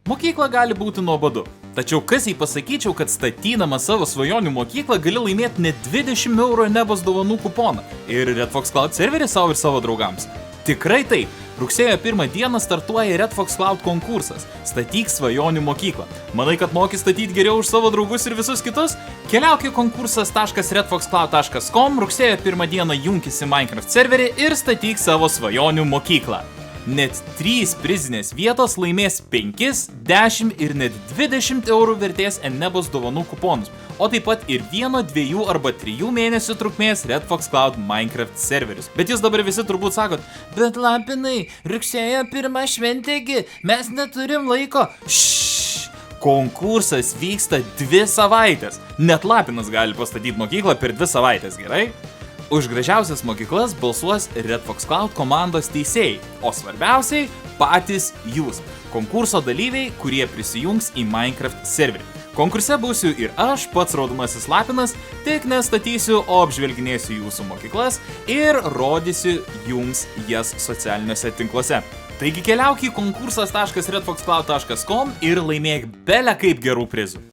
Mokykla gali būti nuobodu. Tačiau kas jei pasakyčiau, kad statydama savo svajonių mokyklą gali laimėti net 20 € Nebos dovanų kuponą ir Red Fox Cloud serverį savo ir savo draugams? Tikrai taip. Rugsėjo 1 dieną startuoja Red Fox Cloud konkursas Statyk svajonių mokyklą. Manai, kad moki statyti geriau už savo draugus ir visus kitus? Keliauk į konkursas.redfoxcloud.com, rugsėjo 1 dieną junkis į Minecraft serverį ir statyk savo svajonių mokyklą. Net 3 prizinės vietos laimės 5, 10 ir net 20 € vertės Nebos dovanų kuponus, o taip pat ir 1, 2 arba 3 mėnesių trukmės Red Fox Cloud Minecraft serverius. Bet jūs dabar visi turbūt sakot, bet Lapinai, rugsėjo 1 šventėgi, mes neturim laiko. Konkursas vyksta 2 savaitės. Net Lapinas gali pastatyti mokyklą per 2 savaitės, gerai? Už gražiausias mokyklas balsuos Red Fox Cloud komandos teisėjai, o svarbiausiai patys jūs, konkurso dalyviai, kurie prisijungs į Minecraft serverį. Konkurse būsiu ir aš, pats Raudonasis Lapinas, tik nestatysiu, o apžvelginėsiu jūsų mokyklas ir rodysiu jums jas socialiniuose tinkluose. Taigi keliauk į konkursas.redfoxcloud.com ir laimėk bele kaip gerų prizų.